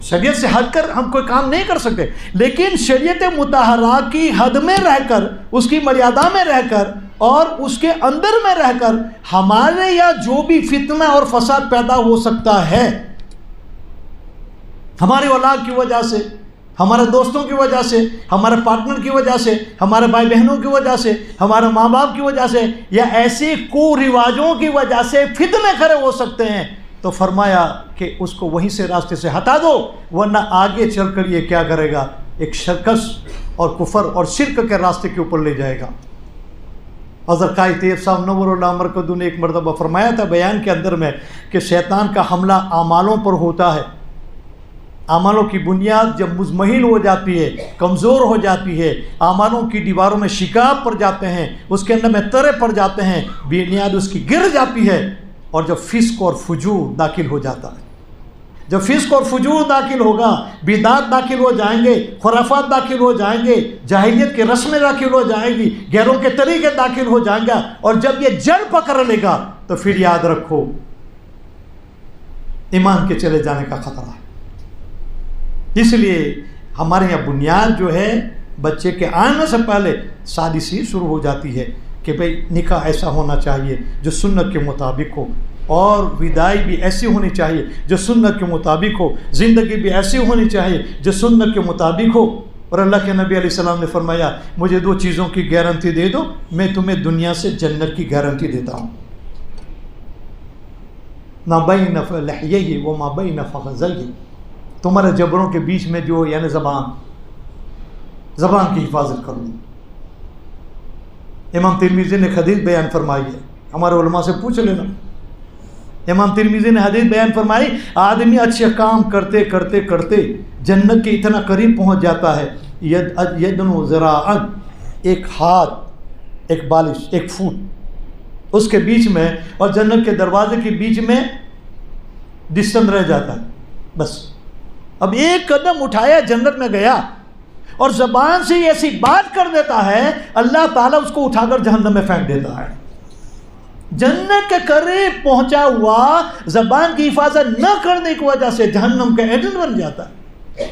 شریعت سے ہٹ کر ہم کوئی کام نہیں کر سکتے, لیکن شریعت مطہرہ کی حد میں رہ کر, اس کی مریادہ میں رہ کر اور اس کے اندر میں رہ کر ہمارے یا جو بھی فتنہ اور فساد پیدا ہو سکتا ہے ہماری اولاد کی وجہ سے, ہمارے دوستوں کی وجہ سے, ہمارے پارٹنر کی وجہ سے, ہمارے بھائی بہنوں کی وجہ سے, ہمارے ماں باپ کی وجہ سے, یا ایسی کو رواجوں کی وجہ سے فتنے کھڑے ہو سکتے ہیں, تو فرمایا کہ اس کو وہیں سے راستے سے ہٹا دو, ورنہ آگے چل کر یہ کیا کرے گا, ایک شرکس اور کفر اور شرک کے راستے کے اوپر لے جائے گا. حضرت قائد طیب صاحب نور اللہ مرکزو نے ایک مرتبہ فرمایا تھا بیان کے اندر میں کہ شیطان کا حملہ اعمالوں پر ہوتا ہے. اعمالوں کی بنیاد جب مزمحل ہو جاتی ہے, کمزور ہو جاتی ہے, اعمالوں کی دیواروں میں شکاف پڑ جاتے ہیں, اس کے اندر میں ترے پڑ جاتے ہیں, بنیاد اس کی گر جاتی ہے, اور جب فسق اور فجور داخل ہو جاتا ہے, جب فسق اور فجور داخل ہوگا, بدعات داخل ہو جائیں گے, خرافات داخل ہو جائیں گے, جاہلیت کے رسمیں داخل ہو جائیں گی, غیروں کے طریقے داخل ہو جائیں گا, اور جب یہ جڑ پکڑ لے گا تو پھر یاد رکھو ایمان کے چلے جانے کا خطرہ ہے. اس لیے ہمارے یہاں بنیاد جو ہے بچے کے آنے سے پہلے شادی سے شروع ہو جاتی ہے کہ بھئی نکاح ایسا ہونا چاہیے جو سنت کے مطابق ہو, اور وداعی بھی ایسی ہونی چاہیے جو سنت کے مطابق ہو, زندگی بھی ایسی ہونی چاہیے جو سنت کے مطابق ہو. اور اللہ کے نبی علیہ السلام نے فرمایا مجھے 2 چیزوں کی گارنٹی دے دو, میں تمہیں دنیا سے جنت کی گارنٹی دیتا ہوں. ما بین لحیہ و ما بین فخذیہ, تمہارے جبروں کے بیچ میں جو یعنی زبان کی حفاظت کر لو. امام ترمذی نے حدیث بیان فرمائی ہے, ہمارے علماء سے پوچھ لینا. امام ترمذی نے حدیث بیان فرمائی آدمی اچھے کام کرتے کرتے کرتے جنت کے اتنا قریب پہنچ جاتا ہے, یدن و ذراعن, ایک ہاتھ, ایک بالش, 1 فٹ اس کے بیچ میں اور جنت کے دروازے کے بیچ میں ڈسٹنس رہ جاتا ہے بس. اب ایک قدم اٹھایا جنت میں گیا, اور زبان سے ایسی بات کر دیتا ہے اللہ تعالیٰ اس کو اٹھا کر جہنم میں پھینک دیتا ہے. جنت کے قریب پہنچا ہوا زبان کی حفاظت نہ کرنے کی وجہ سے جہنم کا ایجنٹ بن جاتا ہے.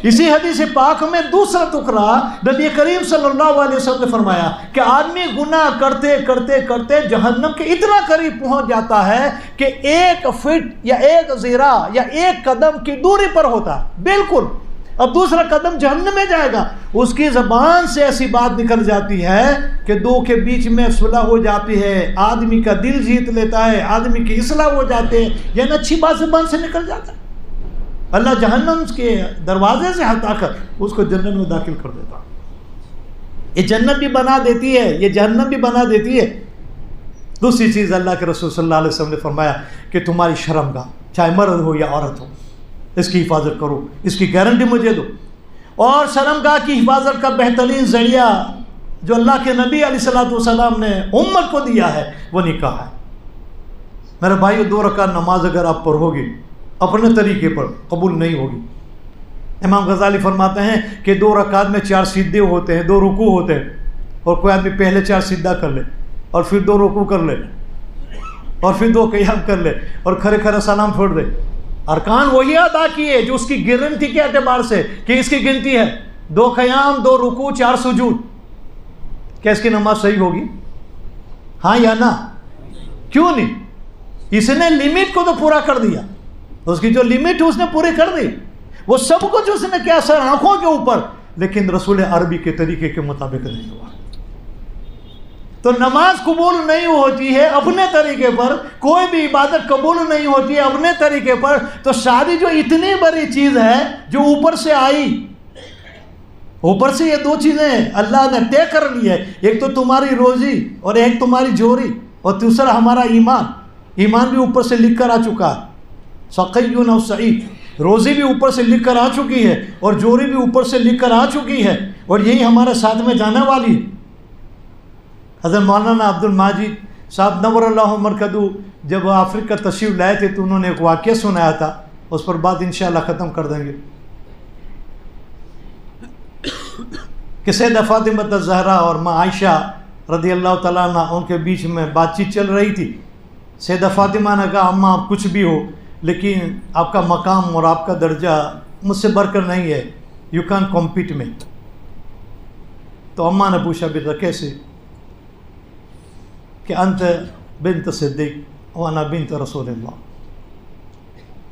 اسی حدیث پاک میں دوسرا ٹکڑا نبی کریم صلی اللہ علیہ وسلم نے فرمایا کہ آدمی گناہ کرتے کرتے کرتے جہنم کے اتنا قریب پہنچ جاتا ہے کہ 1 فٹ یا 1 ذراع یا 1 قدم کی دوری پر ہوتا ہے بالکل. اب دوسرا قدم جہنم میں جائے گا, اس کی زبان سے ایسی بات نکل جاتی ہے کہ 2 کے بیچ میں صلح ہو جاتی ہے, آدمی کا دل جیت لیتا ہے, آدمی کی اصلاح ہو جاتے ہیں, یعنی اچھی بات زبان سے نکل جاتا ہے. اللہ جہنم کے دروازے سے ہٹا کر اس کو جنت میں داخل کر دیتا. یہ جنت بھی بنا دیتی ہے, یہ جہنم بھی بنا دیتی ہے. دوسری چیز اللہ کے رسول صلی اللہ علیہ وسلم نے فرمایا کہ تمہاری شرمگاہ چاہے مرد ہو یا عورت ہو, اس کی حفاظت کرو, اس کی گارنٹی مجھے دو. اور شرمگاہ کی حفاظت کا بہترین ذریعہ جو اللہ کے نبی علیہ السلام نے امت کو دیا ہے وہ نکاح ہے. میرے بھائیو 2 رکعت نماز اگر آپ پڑھو گے اپنے طریقے پر قبول نہیں ہوگی. امام غزالی فرماتے ہیں کہ 2 رکعت میں 4 سجدے ہوتے ہیں, 2 رکوع ہوتے ہیں, اور کوئی آدمی پہلے 4 سجدہ کر لے اور پھر 2 رکوع کر لے اور پھر 2 قیام کر لے اور کھڑے کھڑے سلام چھوڑ دے. ارکان وہی ادا کیے جو اس کی گنتی کے اعتبار سے کہ اس کی گنتی ہے 2 قیام 2 رکوع 4 سجود. کیا اس کی نماز صحیح ہوگی؟ ہاں یا نہ؟ کیوں نہیں؟ اس نے لمٹ کو تو پورا کر دیا, اس کی جو لمٹ ہے اس نے پوری کر دی. وہ سب کچھ اس نے کیا سر آنکھوں کے اوپر, لیکن رسول عربی کے طریقے کے مطابق نہیں ہوا. تو نماز قبول نہیں ہوتی ہے اپنے طریقے پر, کوئی بھی عبادت قبول نہیں ہوتی ہے اپنے طریقے پر. تو شادی جو اتنی بڑی چیز ہے جو اوپر سے آئی, اوپر سے یہ 2 چیزیں اللہ نے طے کر لی ہے, ایک تو تمہاری روزی اور ایک تمہاری جوری, اور دوسرا ہمارا ایمان. ایمان بھی اوپر سے لکھ کر آ چکا ہے, سقیون و سعید, روزی بھی اوپر سے لکھ کر آ چکی ہے اور جوری بھی اوپر سے لکھ کر آ چکی ہے, اور یہی ہمارے ساتھ میں جانے والی. حضرت مولانا عبد الماجد صاحب نور اللہ مرکزو جب افریقہ تشریف لائے تھے تو انہوں نے ایک واقعہ سنایا تھا, اس پر بات انشاءاللہ ختم کر دیں گے. کہ سیدہ فاطمہ الزہرا اور ماں عائشہ رضی اللہ تعالیٰ عنہ ان کے بیچ میں بات چیت چل رہی تھی. سیدہ فاطمہ نے کہا اماں آپ کچھ بھی ہو لیکن آپ کا مقام اور آپ کا درجہ مجھ سے بڑھ کر نہیں ہے, یو کین کمپیٹ میں. تو اماں نے پوچھا بیٹا کیسے؟ کہ انت بنت صدیق وانا بنت رسول اللہ,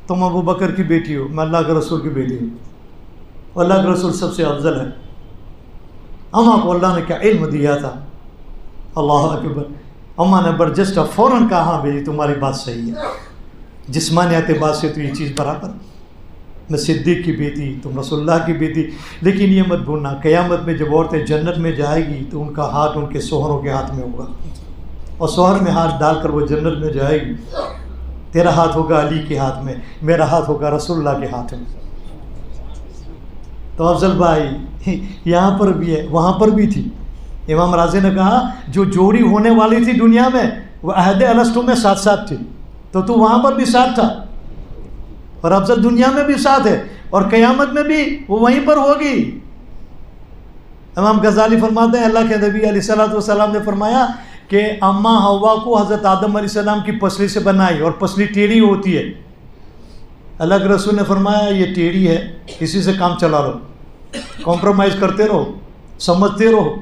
تم ابو بکر کی بیٹی ہو, میں اللہ کے رسول کی بیٹی ہوں, اللہ کے رسول سب سے افضل ہے. اماں کو اللہ نے کیا علم دیا تھا, اللہ اکبر. اماں نے برجستہ فوراً کہا ہاں بیٹی تمہاری بات صحیح ہے, جسمانی اعتبار سے تو یہ چیز برابر, میں صدیق کی بیٹی تم رسول اللہ کی بیٹی. لیکن یہ مت بھولنا قیامت میں جب عورتیں جنت میں جائے گی تو ان کا ہاتھ ان کے شوہروں کے ہاتھ میں ہوگا, اور شوہر میں ہاتھ ڈال کر وہ جنت میں جائے گی. تیرا ہاتھ ہوگا علی کے ہاتھ میں, میرا ہاتھ ہوگا رسول اللہ کے ہاتھ میں. تو افضل بھائی یہاں پر بھی ہے وہاں پر بھی تھی. امام راضی نے کہا جو جوڑی ہونے والی تھی دنیا میں وہ عہد السطو میں ساتھ ساتھ تھی, تو وہاں پر بھی ساتھ تھا, اور افضل دنیا میں بھی ساتھ ہے, اور قیامت میں بھی وہ وہیں پر ہوگی. امام غزالی فرماتے ہیں اللہ کے نبی علیہ الصلوۃ والسلام نے فرمایا کہ اماں حوا کو حضرت آدم علیہ السلام کی پسلی سے بنائی, اور پسلی ٹیڑھی ہوتی ہے. اللہ کے رسول نے فرمایا یہ ٹیڑھی ہے, اسی سے کام چلا رہو, کمپرومائز کرتے رہو, سمجھتے رہو,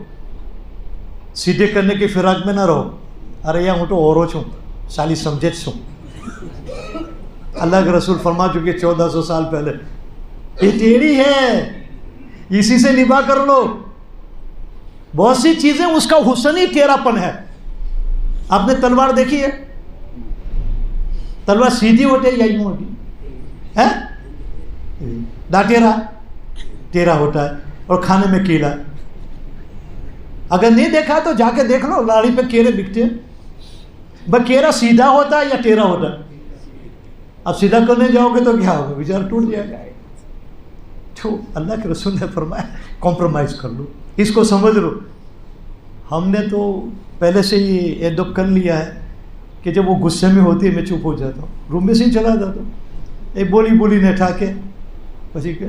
سیدھے کرنے کی فراق میں نہ رہو. ارے یا تو اورو چھوں سالی سمجھے چھوں. اللہ کے رسول فرما چکے 1400 سال پہلے یہ ٹیڑھی ہے, اسی سے نباہ کر لو. بہت سی چیزیں اس کا حسن ہی ٹیڑھا پن ہے. آپ نے تلوار دیکھی ہے, تلوار سیدھی ہوتی ہے یا یوں ہوتی ہے؟ ڈاٹیرا ٹیڑھا ہوتا ہے, اور کھانے میں کیلا. اگر نہیں دیکھا تو جا کے دیکھ لو, لاڑی پہ کیڑے بکتے ہیں. بس کیڑا سیدھا ہوتا ہے یا ٹیڑھا ہوتا ہے؟ اب سیدھا کرنے جاؤ گے تو کیا ہوگا, بیچارہ ٹوٹ جائے گا. تو اللہ کے رسول نے فرمایا کمپرومائز کر لو, اس کو سمجھ لو. ہم نے تو پہلے سے ہی ایڈاپٹ کر لیا ہے کہ جب وہ غصے میں ہوتی ہے میں چپ ہو جاتا ہوں, روم میں سے ہی چلا جاتا ہوں. ایک بولی نے ٹھا کے پچھی کہ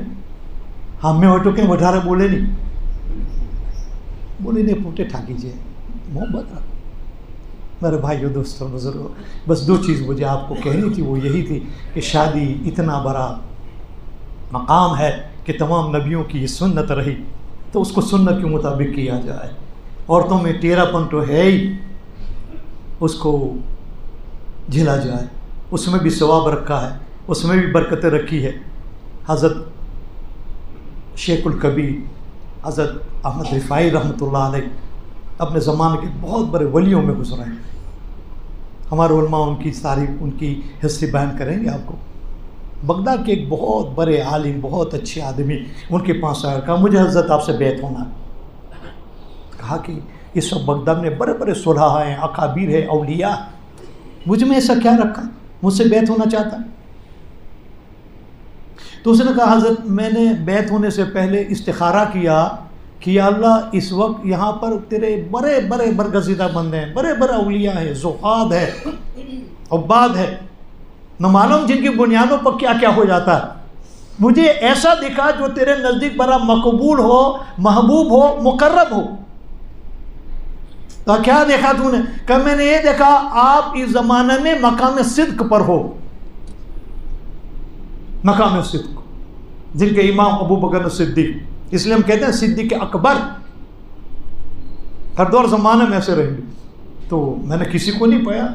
ہم میں ہوٹو کہ وڈھارے بولے نہیں, بولی نے پوٹے ٹھا کیجیے, محبت رکھ. میرے بھائیو دوستوں بزرگوں, بس 2 چیز مجھے آپ کو کہنی تھی, وہ یہی تھی کہ شادی اتنا بڑا مقام ہے کہ تمام نبیوں کی یہ سنت رہی, تو اس کو سنت کے مطابق کیا جائے. عورتوں میں ٹیڑھا پن تو ہے ہی, اس کو جھلا جائے. اس میں بھی ثواب رکھا ہے, اس میں بھی برکتیں رکھی ہے. حضرت شیخ الکبیر حضرت احمد رفاعی رحمۃ اللہ علیہ اپنے زمانے کے بہت بڑے ولیوں میں گزرے ہیں. ہمارے علماء ان کی تعریف, ان کی ہسٹری بیان کریں گے آپ کو. بغداد کے ایک بہت بڑے عالم, بہت اچھے آدمی ان کے پاس آیا, کہا مجھے حضرت آپ سے بیعت ہونا. کہا کہ اس وقت بغداد میں بڑے بڑے صلحاء ہیں, اکابر ہیں, اولیاء, مجھ میں ایسا کیا رکھا مجھ سے بیعت ہونا چاہتا. تو اس نے کہا حضرت میں نے بیعت ہونے سے پہلے استخارہ کیا کہ یا اللہ اس وقت یہاں پر تیرے بڑے بڑے برگزیدہ بندے ہیں, بڑے بڑے اولیاء ہیں, زہاد ہے, عباد ہے, نہ معلوم جن کی بنیادوں پر کیا کیا ہو جاتا ہے. مجھے ایسا دکھا جو تیرے نزدیک بڑا مقبول ہو, محبوب ہو, مقرب ہو. تو کیا دیکھا تو نے؟ کہ میں نے یہ دیکھا آپ اس زمانے میں مقام صدق پر ہو. مقام صدق جن کے امام ابو بکر صدیق, اس لیے ہم کہتے ہیں صدیق اکبر, ہر دور زمانے میں ایسے رہیں گے. تو میں نے کسی کو نہیں پایا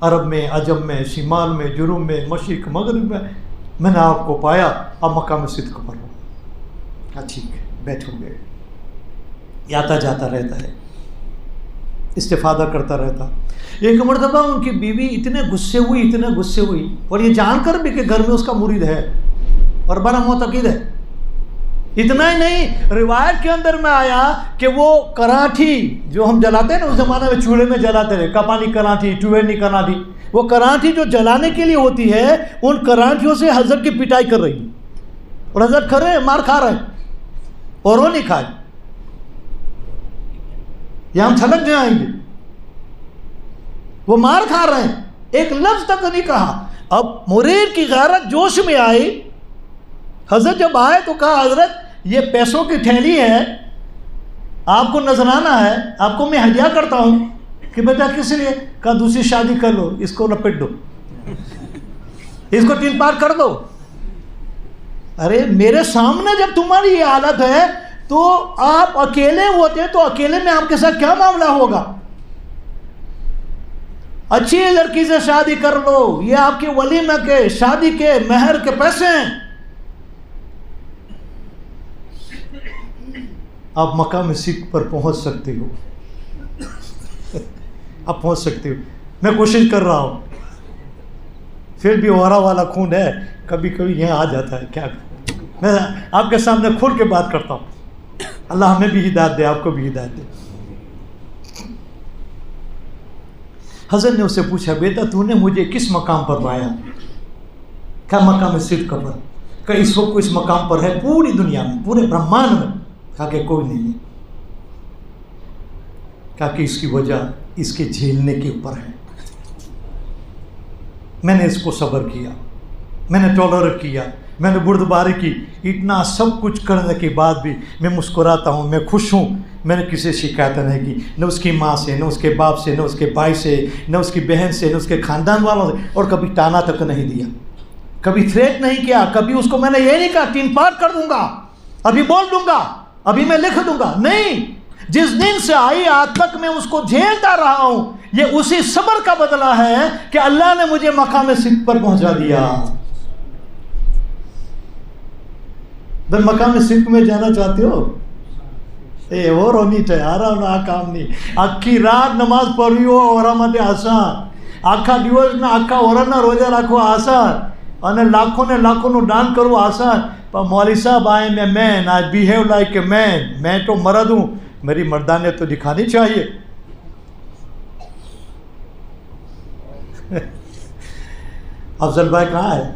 عرب میں, عجم میں, شمال میں, جنوب میں, مشرق مغرب میں نے آپ کو پایا. آپ مقام صدق پر ہو. کہا ٹھیک ہے بیٹھو گے. آتا جاتا رہتا ہے, استفادہ کرتا رہتا. ایک مرتبہ ان کی بیوی اتنے غصے ہوئی, اور یہ جان کر بھی کہ گھر میں اس کا مرید ہے اور بڑا معتقد ہے. اتنا ہی نہیں, روایت کے اندر میں آیا کہ وہ کراٹھی جو ہم جلاتے ہیں نا, اس زمانے میں چولہے میں جلاتے رہے, کپانی کراٹھی, ٹوینی کراٹھی, وہ کراٹھی جو جلانے کے لیے ہوتی ہے, ان کراٹھیوں سے حضرت کی پٹائی کر رہی ہے, اور حضرت کھڑے ہیں, مار کھا رہے ہیں, اور وہ نہیں کھائے. یہاں ہم چھلک جائیں گے, وہ مار کھا رہے ہیں, ایک لفظ تک نہیں کہا. اب مرید کی غیرت جوش میں آئی. حضرت جب آئے تو کہا حضرت یہ پیسوں کی تھیلی ہے, آپ کو نذرانہ ہے، آپ کو میں ہدیہ کرتا ہوں کہ بیٹا کس لیے؟ کہا دوسری شادی کر لو، اس کو لپٹ دو، اس کو تین پار کر دو۔ ارے میرے سامنے جب تمہاری یہ حالت ہے تو آپ اکیلے ہوتے تو اکیلے میں آپ کے ساتھ کیا معاملہ ہوگا؟ اچھی لڑکی سے شادی کر لو، یہ آپ کے ولیمہ کے، شادی کے، مہر کے پیسے ہیں۔ آپ مقام صدق پر پہنچ سکتے ہو، آپ پہنچ سکتے ہو۔ میں کوشش کر رہا ہوں، پھر بھی اورا والا خون ہے، کبھی کبھی یہاں آ جاتا ہے، کیا میں آپ کے سامنے کھل کے بات کرتا ہوں۔ اللہ ہمیں بھی ہدایت دے، آپ کو بھی ہدایت دے۔ حضرت نے اس سے پوچھا بیٹا تو نے مجھے کس مقام پر پایا؟ کیا مقام صدق پر؟ کہ اس وقت اس مقام پر ہے پوری دنیا میں، پورے برہمانڈ میں؟ کہا کہ کوئی نہیں ہے۔ کہا کہ اس کی وجہ اس کے جھیلنے کے اوپر ہے۔ میں نے اس کو صبر کیا، میں نے ٹالریٹ کیا، میں نے بردباری کی، اتنا سب کچھ کرنے کے بعد بھی میں مسکراتا ہوں، میں خوش ہوں، میں نے کسی شکایت نہیں کی، نہ اس کی ماں سے، نہ اس کے باپ سے، نہ اس کے بھائی سے، نہ اس کی بہن سے، نہ اس کے خاندان والوں سے، اور کبھی تانا تک نہیں دیا، کبھی تھریٹ نہیں کیا، کبھی اس کو میں نے یہ نہیں کہا تین پار کر دوں گا، ابھی بول دوں گا، ابھی میں لکھ دوں گا، نہیں۔ جس دن سے آئی آج تک میں اس کو جھیلتا رہا ہوں، یہ اسی صبر کا بدلہ ہے کہ اللہ نے مجھے مقام صدق پر پہنچا دیا۔ دن مقام صدق میں جانا چاہتے ہو؟ اے اور ہونی چاہیے، آرام نہ کام نہیں۔ آکھی رات نماز پڑھی ہو اور متے آسان، آکھا دیوس نہ آکھا اور نہ روزہ رکھو آسان، اور لاکھوں نے لاکھوں نو دان کرو آسان۔ پر مولوی صاحب آئے میں مین، آج بیہیو لائک اے مین، میں تو مرد ہوں، میری مردانیت تو دکھانی چاہیے۔ افضل بھائی کہاں ہے؟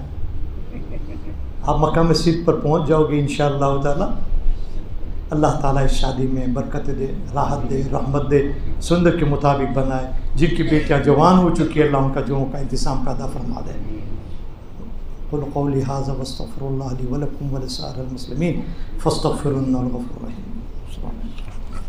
آپ مقام صدق پر پہنچ جاؤ گے انشاءاللہ تعالی۔ اللہ تعالیٰ اس شادی میں برکت دے، راحت دے، رحمت دے، سنت کے مطابق بنائے۔ جن کی بیٹیاں جوان ہو چکی ہے اللہ ان کا جوڑوں کا انتظام پیدا فرما دے۔ قل قولی ھذا واستغفر اللہ لی ولکم ولسائر المسلمین فاستغفروہ انہ الغفور الرحیم۔